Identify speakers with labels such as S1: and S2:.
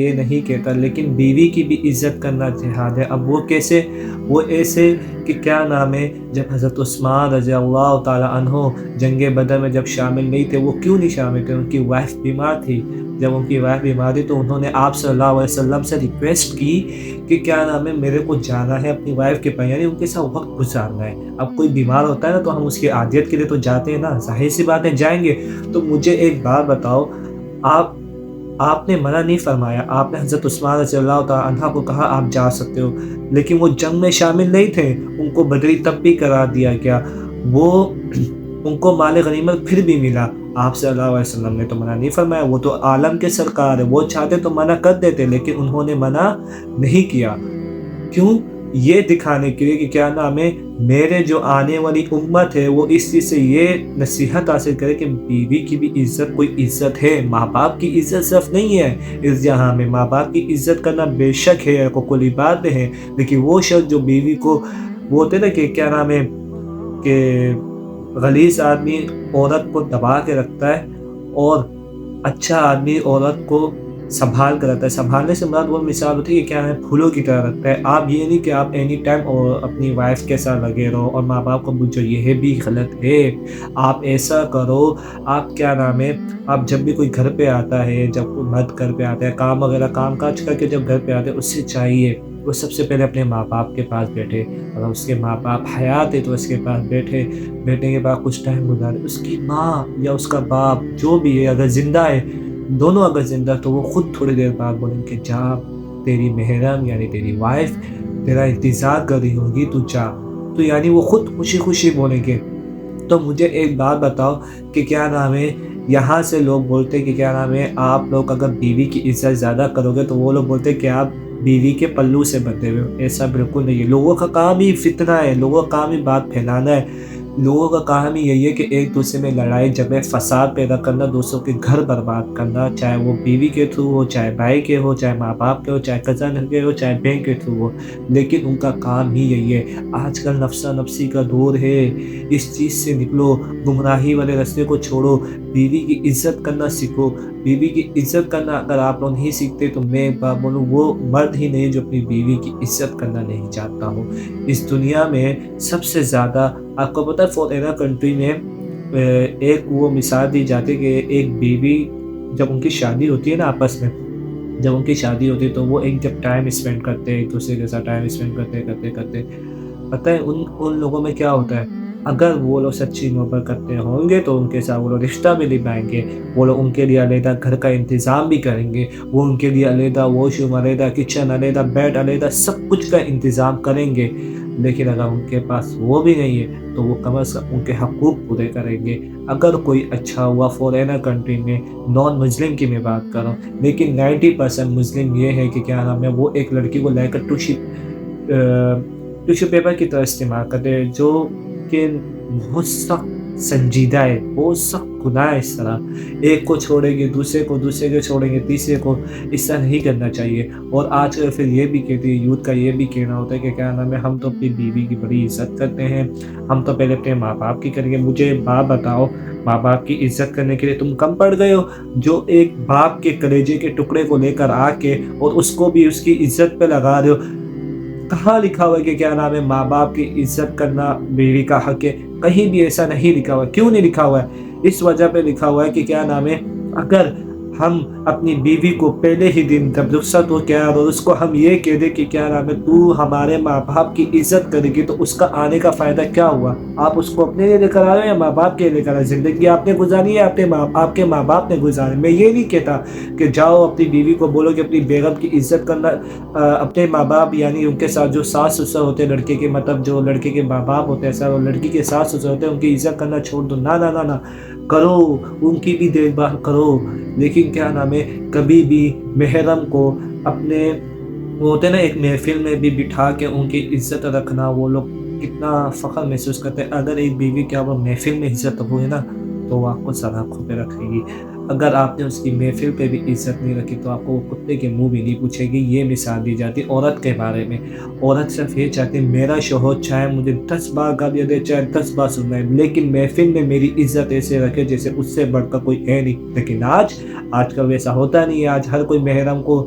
S1: یہ نہیں کہتا، لیکن بیوی کی بھی عزت کرنا جہاد ہے۔ اب وہ کیسے؟ وہ ایسے کہ کیا نام ہے، جب حضرت عثمان رضی اللہ تعالیٰ عنہ جنگ بدر میں جب شامل نہیں تھے، وہ کیوں نہیں شامل تھے؟ ان کی وائف بیمار تھی۔ جب ان کی وائف بیمار تھی تو انہوں نے آپ صلی اللہ علیہ وسلم سے ریکویسٹ کی کہ کیا نام ہے، میرے کو جانا ہے اپنی وائف کے پاس، یعنی ان کے ساتھ وقت گزارنا ہے۔ اب کوئی بیمار ہوتا ہے نا تو ہم اس کی عادیت کے لیے تو جاتے ہیں نا، ظاہر سی بات ہے جائیں گے۔ تو مجھے ایک بات بتاؤ، آپ نے منع نہیں فرمایا، آپ نے حضرت عثمان رضی اللہ تعالیٰ عنہ کو کہا آپ جا سکتے ہو، لیکن وہ جنگ میں شامل نہیں تھے، ان کو بدری تب بھی قرار دیا گیا، ان کو مال غنیمت پھر بھی ملا۔ آپ صلی اللہ علیہ وسلم نے تو منع نہیں فرمایا، وہ تو عالم کے سرکار ہے، وہ چاہتے تو منع کر دیتے، لیکن انہوں نے منع نہیں کیا۔ کیوں؟ یہ دکھانے کے لیے کہ کیا نام ہے، میرے جو آنے والی امت ہے وہ اس چیز سے یہ نصیحت حاصل کرے کہ بیوی کی بھی عزت کوئی عزت ہے، ماں باپ کی عزت صرف نہیں ہے اس جہاں میں، ماں باپ کی عزت کرنا بے شک ہے، کوئی بات ہے، لیکن وہ شخص جو بیوی کو، وہ ہوتے نا کہ کیا نام ہے کہ غلیظ آدمی عورت کو دبا کے رکھتا ہے اور اچھا آدمی عورت کو سنبھال کر رکھتا ہے۔ سنبھالنے سے مراد وہ مثال ہوتی ہے کہ کیا ہے، پھولوں کی طرح رکھتا ہے۔ آپ یہ نہیں کہ آپ اینی ٹائم اپنی وائف کے ساتھ لگے رہو اور ماں باپ کو بوجھو، یہ بھی غلط ہے۔ آپ ایسا کرو، آپ کیا نام ہے، آپ جب بھی کوئی گھر پہ آتا ہے، جب کوئی مرد گھر پہ آتا ہے، کام وغیرہ کام کاج کر کے جب گھر پہ آتے ہیں، اس سے چاہیے وہ سب سے پہلے اپنے ماں باپ کے پاس بیٹھے، اگر اس کے ماں باپ حیات ہے تو اس کے پاس بیٹھنے کے بعد کچھ ٹائم گزارے، اس کی ماں یا اس کا باپ جو بھی ہے اگر زندہ ہے، دونوں اگر زندہ تو وہ خود تھوڑی دیر بعد بولیں کہ جا، تیری محرم یعنی تیری وائف تیرا انتظار کر رہی ہوگی، تو جا، تو یعنی وہ خود خوشی خوشی بولیں گے۔ تو مجھے ایک بات بتاؤ کہ کیا نام ہے، یہاں سے لوگ بولتے کہ کیا نام ہے، آپ لوگ اگر بیوی کی عزت زیادہ کرو گے تو وہ لوگ بولتے کہ آپ بیوی کے پلو سے بندھے ہوئے ہو۔ ایسا بالکل نہیں ہے، لوگوں کا کام ہی فتنہ ہے، لوگوں کا کام ہی بات پھیلانا ہے، لوگوں کا کام ہی یہی ہے کہ ایک دوسرے میں لڑائی جھگڑے فساد پیدا کرنا، دوسروں کے گھر برباد کرنا، چاہے وہ بیوی کے تھرو ہو، چاہے بھائی کے ہو، چاہے ماں باپ کے ہو، چاہے کزن کے ہو، چاہے بہن کے تھرو ہو، لیکن ان کا کام ہی یہی ہے۔ آج کل نفسا نفسی کا دور ہے، اس چیز سے نکلو، گمراہی والے راستے کو چھوڑو، بیوی کی عزت کرنا سیکھو۔ بیوی کی عزت کرنا اگر آپ لوگ نہیں سیکھتے تو میں ایک بات بولوں، وہ مرد ہی نہیں جو اپنی بیوی کی عزت کرنا نہیں چاہتا ہو۔ اس دنیا میں سب سے زیادہ، آپ کو پتہ ہے فورینر کنٹری میں ایک وہ مثال دی جاتی ہے کہ ایک بیوی جب ان کی شادی ہوتی ہے نا، آپس میں جب ان کی شادی ہوتی ہے تو وہ ایک جب ٹائم اسپینڈ کرتے ہیں، ایک دوسرے کے ساتھ ٹائم اسپینڈ کرتے پتہ ہے ان لوگوں میں کیا ہوتا ہے، اگر وہ لوگ سچی محبت کرتے ہوں گے تو ان کے ساتھ وہ لوگ رشتہ بھی نبھائیں گے، وہ لوگ ان کے لیے علیحدہ گھر کا انتظام بھی کریں گے، وہ ان کے لیے علیحدہ واش روم علیحدہ، کچن علیحدہ، بیڈ علیحدہ، سب کچھ کا انتظام کریں گے۔ لیکن اگر ان کے پاس وہ بھی نہیں ہے تو وہ کم از کم ان کے حقوق پورے کریں گے۔ اگر کوئی اچھا ہوا فورینر کنٹری میں، نان مسلم کی میں بات کر رہا ہوں، لیکن 90% مسلم یہ ہے کہ کیا نام ہے، وہ ایک لڑکی کو لے کر ٹیشو پیپر کی طرح استعمال کرتے ہیں، جو کہ بہت سخت سنجیدہ ہے، بہت سخت گناہ ہے۔ اس طرح ایک کو چھوڑیں گے دوسرے کو چھوڑیں گے تیسرے کو، اس طرح نہیں کرنا چاہیے۔ اور آج کل پھر یہ بھی کہتے ہیں، یوتھ کا یہ بھی کہنا ہوتا ہے کہ کیا نام ہے، ہم تو اپنی بیوی کی بڑی عزت کرتے ہیں، ہم تو پہلے اپنے ماں باپ کی کریں گے۔ مجھے بات بتاؤ، ماں باپ کی عزت کرنے کے لیے تم کم پڑ گئے ہو؟ جو ایک باپ کے کلیجے کے ٹکڑے کو لے کر آ کے اور اس کو بھی اس کی عزت پہ لگا رہے ہو۔ کہاں لکھا ہوا ہے کہ کیا نام ہے، ماں باپ کی عزت کرنا بیوی کا حق ہے؟ کہیں بھی ایسا نہیں لکھا ہوا ہے۔ کیوں نہیں لکھا ہوا ہے؟ اس وجہ پہ لکھا ہوا ہے کہ کیا نام ہے، اگر ہم اپنی بیوی کو پہلے ہی دن جب رخصت ہو کیا اور اس کو ہم یہ کہہ دیں کہ کیا نام ہے، تو ہمارے ماں باپ کی عزت کرے گی، تو اس کا آنے کا فائدہ کیا ہوا؟ آپ اس کو اپنے لیے لے کر آ رہے ہو یا ماں باپ کے لیے لے کر آ رہے ہو؟ زندگی آپ نے گزاری ہے، آپ کے ماں باپ نے گزاری۔ میں یہ نہیں کہتا کہ جاؤ اپنی بیوی کو بولو کہ اپنی بیگم کی عزت کرنا، اپنے ماں باپ یعنی ان کے ساتھ جو ساس سسر ہوتے ہیں لڑکے کے، مطلب جو لڑکے کے ماں باپ ہوتے ہیں سر، اور لڑکی کے ساس سسر ہوتے ہیں، ان کی عزت کرنا چھوڑ دو۔ نہ نہ نہ نہ، کرو، ان کی بھی دیکھ بھال کرو، لیکن کیا نام ہے، کبھی بھی محرم کو اپنے، وہ ہوتے ہیں نا ایک محفل میں بھی بٹھا کے ان کی عزت رکھنا، وہ لوگ کتنا فخر محسوس کرتے ہیں۔ اگر ایک بیوی کی وہ محفل میں عزت ہوئے نا تو وہ آپ کو سلاخوں پہ رکھے گی، اگر آپ نے اس کی محفل پہ بھی عزت نہیں رکھی تو آپ کو وہ کتے کے منہ بھی نہیں پوچھے گی۔ یہ مثال دی جاتی عورت کے بارے میں۔ عورت صرف یہ چاہتی ہے میرا شوہر چاہے مجھے 10 بار گالیاں دے، چاہے 10 بار سنائے، لیکن محفل میں میری عزت ایسے رکھے جیسے اس سے بڑھ کر کوئی ہے نہیں۔ لیکن آج کل ویسا ہوتا نہیں ہے۔ آج ہر کوئی محرم کو